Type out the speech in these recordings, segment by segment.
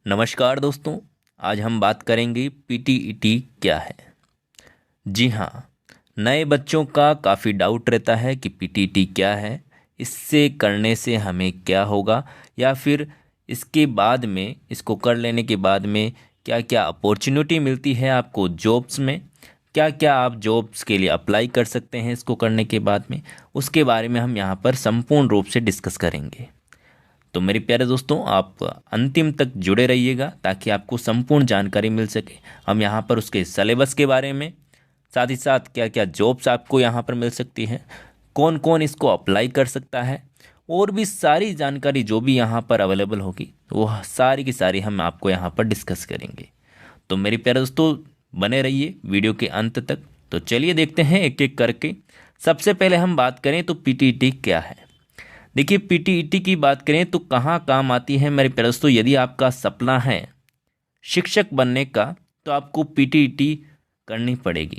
नमस्कार दोस्तों। आज हम बात करेंगे पीटीईटी क्या है। जी हाँ, नए बच्चों का काफ़ी डाउट रहता है कि पीटीईटी क्या है, इससे करने से हमें क्या होगा, या फिर इसके बाद में, इसको कर लेने के बाद में क्या क्या अपॉर्चुनिटी मिलती है आपको जॉब्स में, क्या क्या आप जॉब्स के लिए अप्लाई कर सकते हैं इसको करने के बाद में, उसके बारे में हम यहाँ पर संपूर्ण रूप से डिस्कस करेंगे। तो मेरे प्यारे दोस्तों, आप अंतिम तक जुड़े रहिएगा ताकि आपको संपूर्ण जानकारी मिल सके। हम यहाँ पर उसके सिलेबस के बारे में, साथ ही साथ क्या क्या जॉब्स आपको यहाँ पर मिल सकती हैं, कौन कौन इसको अप्लाई कर सकता है, और भी सारी जानकारी जो भी यहाँ पर अवेलेबल होगी वो सारी की सारी हम आपको यहाँ पर डिस्कस करेंगे। तो मेरे प्यारे दोस्तों, बने रहिए वीडियो के अंत तक। तो चलिए देखते हैं एक एक करके। सबसे पहले हम बात करें तो पीटीईटी क्या है। देखिए, पीटीईटी की बात करें तो कहाँ काम आती है मेरे प्यारे दोस्तों। यदि आपका सपना है शिक्षक बनने का तो आपको पीटीईटी करनी पड़ेगी,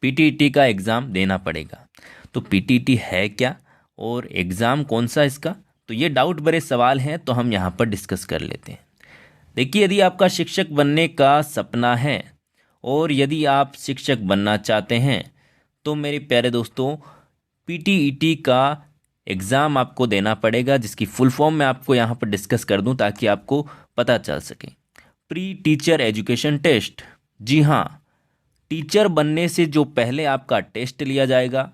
पीटीईटी का एग्ज़ाम देना पड़ेगा। तो पीटीईटी है क्या और एग्ज़ाम कौन सा इसका, तो ये डाउट भरे सवाल हैं, तो हम यहाँ पर डिस्कस कर लेते हैं। देखिए, यदि आपका शिक्षक बनने का सपना है और यदि आप शिक्षक बनना चाहते हैं तो मेरे प्यारे दोस्तों, पीटीईटी का एग्ज़ाम आपको देना पड़ेगा, जिसकी फुल फॉर्म मैं आपको यहाँ पर डिस्कस कर दूँ ताकि आपको पता चल सके। Pre teacher education test. जी हाँ, टीचर बनने से जो पहले आपका टेस्ट लिया जाएगा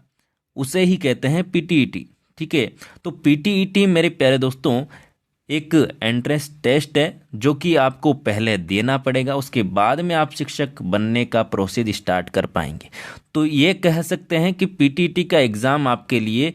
उसे ही कहते हैं पीटीईटी। ठीक है, तो पीटीईटी मेरे प्यारे दोस्तों एक एंट्रेंस टेस्ट है जो कि आपको पहले देना पड़ेगा, उसके बाद में आप शिक्षक बनने का प्रोसेस स्टार्ट कर पाएंगे। तो ये कह सकते हैं कि पीटीईटी का एग्ज़ाम आपके लिए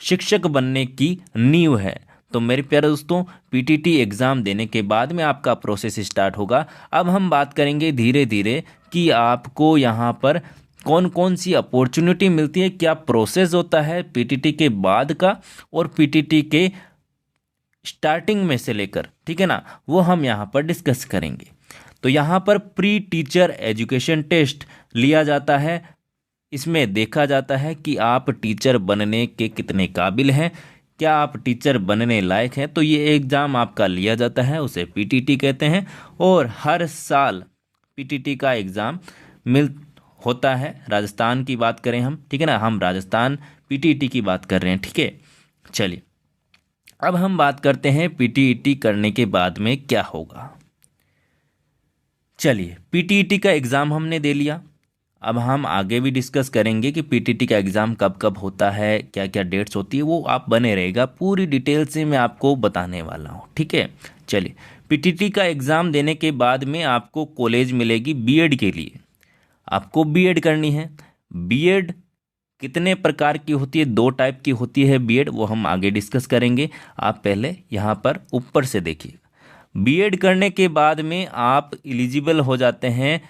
शिक्षक बनने की नींव है। तो मेरे प्यारे दोस्तों, पीटीटी एग्ज़ाम देने के बाद में आपका प्रोसेस स्टार्ट होगा। अब हम बात करेंगे धीरे धीरे कि आपको यहाँ पर कौन कौन सी अपॉर्चुनिटी मिलती है, क्या प्रोसेस होता है पीटीटी के बाद का और पीटीटी के स्टार्टिंग में से लेकर, ठीक है ना, वो हम यहाँ पर डिस्कस करेंगे। तो यहाँ पर प्री टीचर एजुकेशन टेस्ट लिया जाता है। इसमें देखा जाता है कि आप टीचर बनने के कितने काबिल हैं, क्या आप टीचर बनने लायक हैं। तो ये एग्ज़ाम आपका लिया जाता है, उसे पीटीटी कहते हैं। और हर साल पीटीटी का एग्ज़ाम मिल होता है। राजस्थान की बात करें हम, ठीक है ना, हम राजस्थान पीटीटी की बात कर रहे हैं। ठीक है, चलिए अब हम बात करते हैं पीटीटी करने के बाद में क्या होगा। चलिए, पीटीटी का एग्ज़ाम हमने दे लिया। अब हम आगे भी डिस्कस करेंगे कि पीटीटी का एग्ज़ाम कब कब होता है, क्या क्या डेट्स होती है, वो आप बने रहेगा, पूरी डिटेल से मैं आपको बताने वाला हूँ। ठीक है, चलिए, पीटीटी का एग्ज़ाम देने के बाद में आपको कॉलेज मिलेगी बीएड के लिए। आपको बीएड करनी है। बीएड कितने प्रकार की होती है, दो टाइप की होती है बीएड, वो हम आगे डिस्कस करेंगे। आप पहले यहाँ पर ऊपर से देखिए। बीएड करने के बाद में आप एलिजिबल हो जाते हैं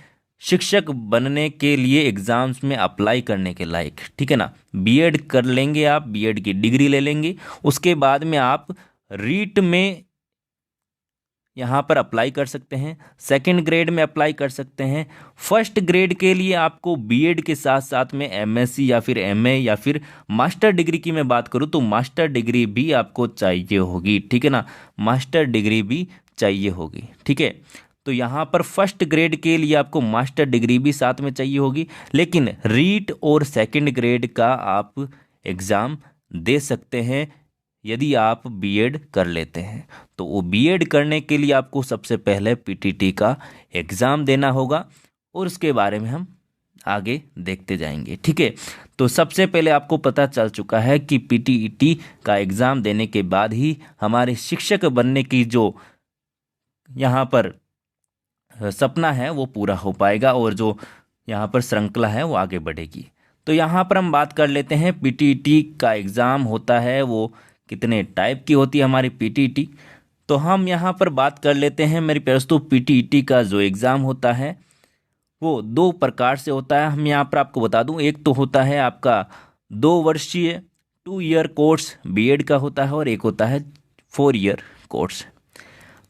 शिक्षक बनने के लिए एग्ज़ाम्स में अप्लाई करने के लायक। ठीक है ना, बीएड कर लेंगे आप, बीएड की डिग्री ले लेंगे, उसके बाद में आप रीट में यहाँ पर अप्लाई कर सकते हैं, सेकंड ग्रेड में अप्लाई कर सकते हैं। फर्स्ट ग्रेड के लिए आपको बीएड के साथ साथ में एमएससी या फिर एमए या फिर मास्टर डिग्री की मैं बात करूँ तो मास्टर डिग्री भी आपको चाहिए होगी। ठीक है ना, मास्टर डिग्री भी चाहिए होगी। ठीक है, तो यहाँ पर फर्स्ट ग्रेड के लिए आपको मास्टर डिग्री भी साथ में चाहिए होगी, लेकिन रीट और सेकंड ग्रेड का आप एग्ज़ाम दे सकते हैं यदि आप बीएड कर लेते हैं। तो वो बीएड करने के लिए आपको सबसे पहले पीटीटी का एग्ज़ाम देना होगा और उसके बारे में हम आगे देखते जाएंगे। ठीक है, तो सबसे पहले आपको पता चल चुका है कि पीटीटी का एग्ज़ाम देने के बाद ही हमारे शिक्षक बनने की जो यहाँ पर सपना है वो पूरा हो पाएगा और जो यहाँ पर श्रृंखला है वो आगे बढ़ेगी। तो यहाँ पर हम बात कर लेते हैं पीटीटी का एग्ज़ाम होता है वो कितने टाइप की होती है हमारी पीटीटी। तो हम यहाँ पर बात कर लेते हैं मेरे प्यारे दोस्तों, पीटीटी का जो एग्ज़ाम होता है वो दो प्रकार से होता है। हम यहाँ पर आपको बता दूँ, एक तो होता है आपका 2 वर्षीय 2 ईयर कोर्स बीएड का होता है और एक होता है 4 ईयर कोर्स।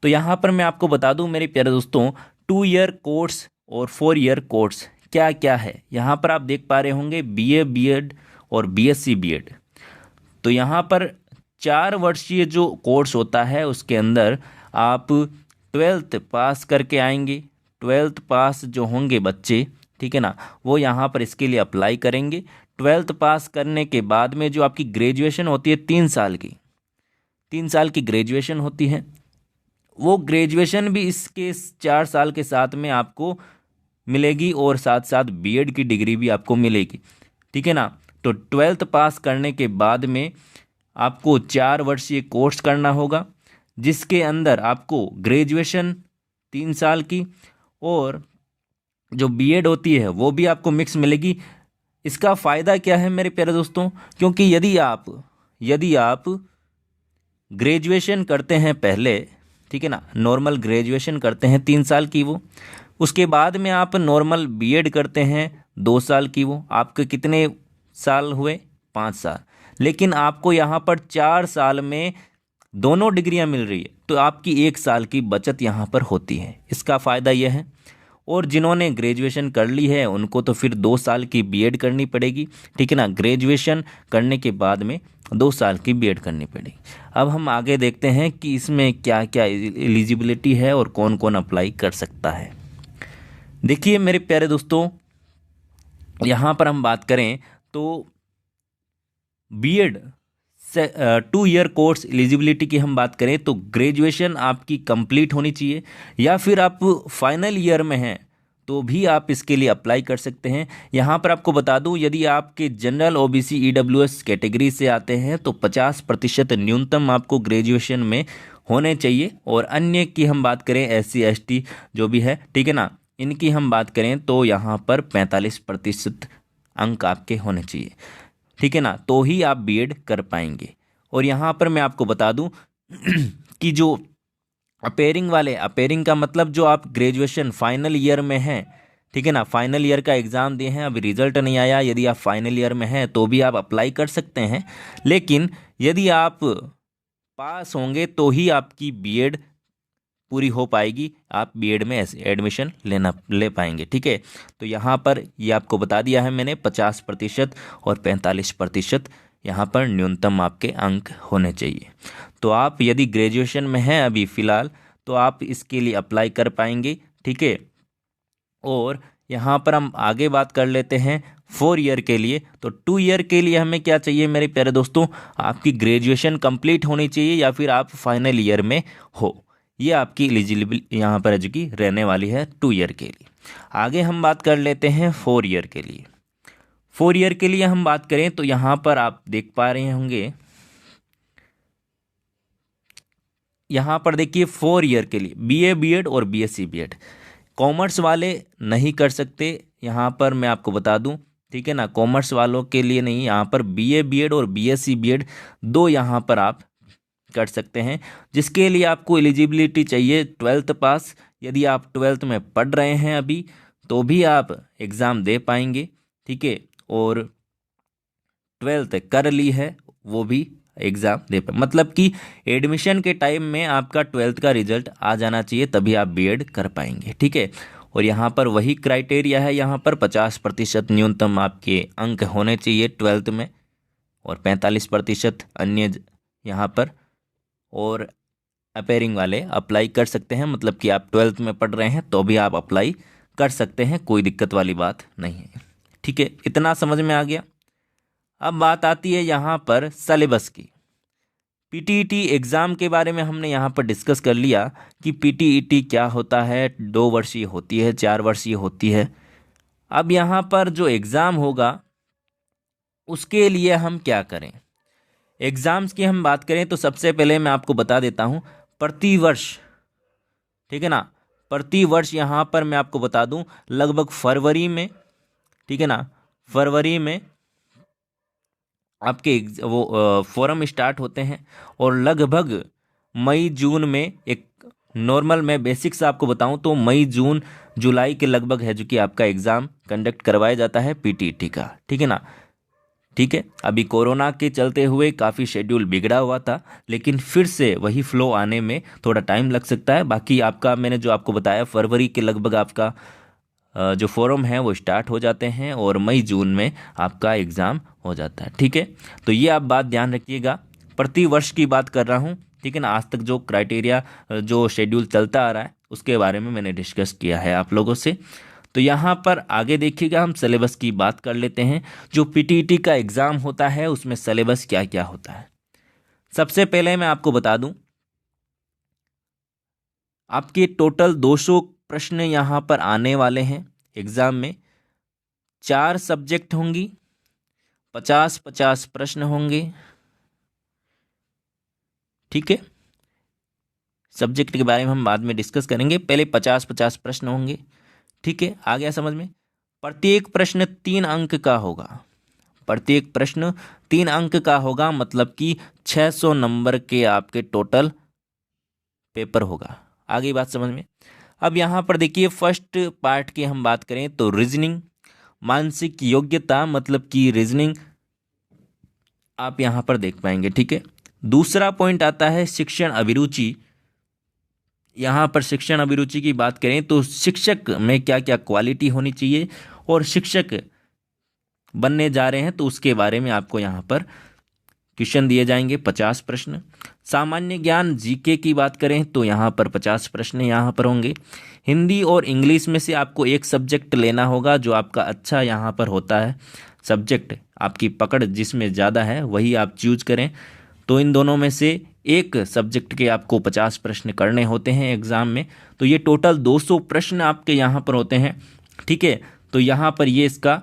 तो यहाँ पर मैं आपको बता दूँ मेरे प्यारे दोस्तों, 2 ईयर कोर्स और 4 ईयर कोर्स क्या क्या है। यहाँ पर आप देख पा रहे होंगे बीए बीएड और बीएससी बीएड। तो यहाँ पर 4 वर्षीय जो कोर्स होता है उसके अंदर आप ट्वेल्थ पास करके आएंगे, ट्वेल्थ पास जो होंगे बच्चे, ठीक है ना, वो यहाँ पर इसके लिए अप्लाई करेंगे। ट्वेल्थ पास करने के बाद में जो आपकी ग्रेजुएशन होती है 3 साल की, 3 साल की ग्रेजुएशन होती है, वो ग्रेजुएशन भी इसके 4 साल के साथ में आपको मिलेगी और साथ साथ बीएड की डिग्री भी आपको मिलेगी, ठीक है ना। तो ट्वेल्थ पास करने के बाद में आपको 4 वर्षीय कोर्स करना होगा, जिसके अंदर आपको ग्रेजुएशन 3 साल की और जो बीएड होती है वो भी आपको मिक्स मिलेगी। इसका फ़ायदा क्या है मेरे प्यारे दोस्तों, क्योंकि यदि आप ग्रेजुएशन करते हैं पहले, ठीक है ना, नॉर्मल ग्रेजुएशन करते हैं 3 साल की वो, उसके बाद में आप नॉर्मल बीएड करते हैं 2 साल की, वो आपके कितने साल हुए, 5 साल। लेकिन आपको यहाँ पर 4 साल में दोनों डिग्रियाँ मिल रही है, तो आपकी 1 साल की बचत यहाँ पर होती है, इसका फ़ायदा यह है। और जिन्होंने ग्रेजुएशन कर ली है उनको तो फिर 2 साल की बीएड करनी पड़ेगी, ठीक है ना, ग्रेजुएशन करने के बाद में 2 साल की बीएड करनी पड़ेगी। अब हम आगे देखते हैं कि इसमें क्या क्या एलिजिबिलिटी है और कौन कौन अप्लाई कर सकता है। देखिए मेरे प्यारे दोस्तों, यहाँ पर हम बात करें तो बीएड से 2 ईयर कोर्स एलिजिबिलिटी की हम बात करें तो ग्रेजुएशन आपकी कंप्लीट होनी चाहिए, या फिर आप फाइनल ईयर में हैं तो भी आप इसके लिए अप्लाई कर सकते हैं। यहाँ पर आपको बता दूँ, यदि आपके जनरल ओबीसी ईडब्ल्यूएस कैटेगरी से आते हैं तो 50% न्यूनतम आपको ग्रेजुएशन में होने चाहिए, और अन्य की हम बात करें एससी एसटी जो भी है, ठीक है ना, इनकी हम बात करें तो यहाँ पर 45% अंक आपके होने चाहिए, ठीक है ना, तो ही आप बीएड कर पाएंगे। और यहाँ पर मैं आपको बता दूं कि जो अपेयरिंग का मतलब जो आप ग्रेजुएशन फाइनल ईयर में हैं, ठीक है ना, फाइनल ईयर का एग्ज़ाम दिए हैं, अभी रिजल्ट नहीं आया, यदि आप फाइनल ईयर में हैं तो भी आप अप्लाई कर सकते हैं। लेकिन यदि आप पास होंगे तो ही आपकी बीएड पूरी हो पाएगी, आप बीएड में एडमिशन ले पाएंगे, ठीक है। तो यहाँ पर ये आपको बता दिया है मैंने, 50% और 45% यहाँ पर न्यूनतम आपके अंक होने चाहिए। तो आप यदि ग्रेजुएशन में हैं अभी फ़िलहाल तो आप इसके लिए अप्लाई कर पाएंगे, ठीक है। और यहाँ पर हम आगे बात कर लेते हैं 4 ईयर के लिए। तो 2 ईयर के लिए हमें क्या चाहिए मेरे प्यारे दोस्तों, आपकी ग्रेजुएशन कंप्लीट होनी चाहिए या फिर आप फाइनल ईयर में हो, ये आपकी एलिजिबल यहाँ पर एजुकी रहने वाली है 2 ईयर के लिए। आगे हम बात कर लेते हैं 4 ईयर के लिए। 4 ईयर के लिए हम बात करें तो यहाँ पर आप देख पा रहे होंगे, यहाँ पर देखिए 4 ईयर के लिए बीए बीएड और बीएससी बीएड कॉमर्स वाले नहीं कर सकते, यहाँ पर मैं आपको बता दूँ, ठीक है ना, कॉमर्स वालों के लिए नहीं, यहाँ पर बीए बीएड और बीएससी बीएड दो यहाँ पर आप कर सकते हैं, जिसके लिए आपको एलिजिबिलिटी चाहिए 12th पास। यदि आप 12th में पढ़ रहे हैं अभी तो भी आप एग्ज़ाम दे पाएंगे, ठीक है, और 12th कर ली है वो भी एग्ज़ाम दे पाए, मतलब कि एडमिशन के टाइम में आपका 12th का रिजल्ट आ जाना चाहिए, तभी आप बीएड कर पाएंगे, ठीक है। और यहाँ पर वही क्राइटेरिया है, यहाँ पर 50% न्यूनतम आपके अंक होने चाहिए 12th में और 45% अन्य यहाँ पर। और अपेयरिंग वाले अप्लाई कर सकते हैं, मतलब कि आप 12th में पढ़ रहे हैं तो भी आप अप्लाई कर सकते हैं, कोई दिक्कत वाली बात नहीं है, ठीक है। इतना समझ में आ गया। अब बात आती है यहाँ पर सिलेबस की। पीटीईटी एग्ज़ाम के बारे में हमने यहाँ पर डिस्कस कर लिया कि पीटीईटी क्या होता है, 2 वर्षीय होती है, 4 वर्षीय होती है। अब यहाँ पर जो एग्ज़ाम होगा उसके लिए हम क्या करें। एग्ज़ाम्स की हम बात करें तो सबसे पहले मैं आपको बता देता हूँ, प्रतिवर्ष, ठीक है ना, प्रतिवर्ष यहाँ पर मैं आपको बता दूँ लगभग फरवरी में, ठीक है ना, फरवरी में आपके वो फॉरम स्टार्ट होते हैं और लगभग मई जून में, एक नॉर्मल मैं बेसिक्स आपको बताऊं तो मई जून जुलाई के लगभग है जो कि आपका एग्ज़ाम कंडक्ट करवाया जाता है पीटीईटी का, ठीक है ना, ठीक है। अभी कोरोना के चलते हुए काफ़ी शेड्यूल बिगड़ा हुआ था, लेकिन फिर से वही फ्लो आने में थोड़ा टाइम लग सकता है। बाकी आपका मैंने जो आपको बताया फरवरी के लगभग आपका जो फॉरम है वो स्टार्ट हो जाते हैं और मई जून में आपका एग्ज़ाम हो जाता है, ठीक है। तो ये आप बात ध्यान रखिएगा, प्रति वर्ष की बात कर रहा हूँ, ठीक है ना। आज तक जो क्राइटेरिया जो शेड्यूल चलता आ रहा है उसके बारे में मैंने डिस्कस किया है आप लोगों से। तो यहाँ पर आगे देखिएगा, हम सिलेबस की बात कर लेते हैं। जो पीटीईटी का एग्ज़ाम होता है उसमें सिलेबस क्या क्या होता है। सबसे पहले मैं आपको बता दूं, आपके टोटल 200 प्रश्न यहाँ पर आने वाले हैं एग्ज़ाम में। 4 सब्जेक्ट होंगी, 50-50 प्रश्न होंगे, ठीक है। सब्जेक्ट के बारे में हम बाद में डिस्कस करेंगे, पहले 50-50 प्रश्न होंगे, ठीक है। आ गया समझ में। प्रत्येक प्रश्न 3 अंक का होगा, प्रत्येक प्रश्न 3 अंक का होगा, मतलब कि 600 नंबर के आपके टोटल पेपर होगा। आ गई बात समझ में। अब यहाँ पर देखिए, फर्स्ट पार्ट की हम बात करें तो रीजनिंग, मानसिक योग्यता, मतलब कि रीजनिंग आप यहाँ पर देख पाएंगे, ठीक है। दूसरा पॉइंट आता है शिक्षण अभिरुचि। यहाँ पर शिक्षण अभिरुचि की बात करें तो शिक्षक में क्या क्या क्वालिटी होनी चाहिए, और शिक्षक बनने जा रहे हैं तो उसके बारे में आपको यहाँ पर क्वेश्चन दिए जाएंगे, 50 प्रश्न। सामान्य ज्ञान जीके की बात करें तो यहाँ पर 50 प्रश्न यहाँ पर होंगे। हिंदी और इंग्लिश में से आपको एक सब्जेक्ट लेना होगा, जो आपका अच्छा यहाँ पर होता है सब्जेक्ट, आपकी पकड़ जिसमें ज़्यादा है वही आप चूज करें। तो इन दोनों में से एक सब्जेक्ट के आपको 50 प्रश्न करने होते हैं एग्ज़ाम में। तो ये टोटल 200 प्रश्न आपके यहाँ पर होते हैं, ठीक है। तो यहाँ पर ये इसका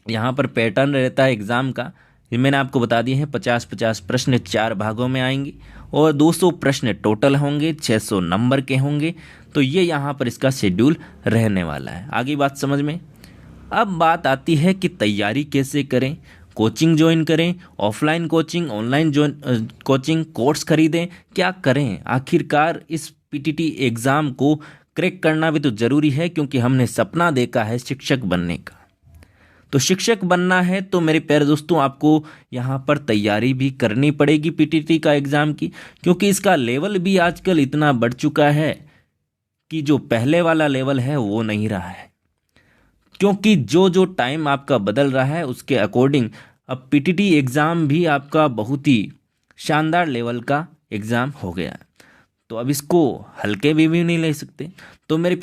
यहाँ पर पैटर्न रहता है एग्ज़ाम का, ये मैंने आपको बता दिए हैं। 50-50 प्रश्न 4 भागों में आएंगे और 200 प्रश्न टोटल होंगे, 600 नंबर के होंगे। तो ये यहाँ पर इसका शेड्यूल रहने वाला है। आगे बात समझ में। अब बात आती है कि तैयारी कैसे करें, कोचिंग ज्वाइन करें, offline coaching, online coaching, course खरीदें, क्या करें। आखिरकार इस पीटीटी एग्ज़ाम को क्रैक करना भी तो ज़रूरी है, क्योंकि हमने सपना देखा है शिक्षक बनने का। तो शिक्षक बनना है तो मेरे प्यारे दोस्तों आपको यहाँ पर तैयारी भी करनी पड़ेगी पीटीटी का एग्ज़ाम की, क्योंकि इसका लेवल भी आजकल इतना बढ़ चुका है कि जो पहले वाला लेवल है वो नहीं रहा है। क्योंकि जो जो टाइम आपका बदल रहा है उसके अकॉर्डिंग अब पीटीटी एग्ज़ाम भी आपका बहुत ही शानदार लेवल का एग्ज़ाम हो गया है। तो अब इसको हल्के भी नहीं ले सकते। तो मेरे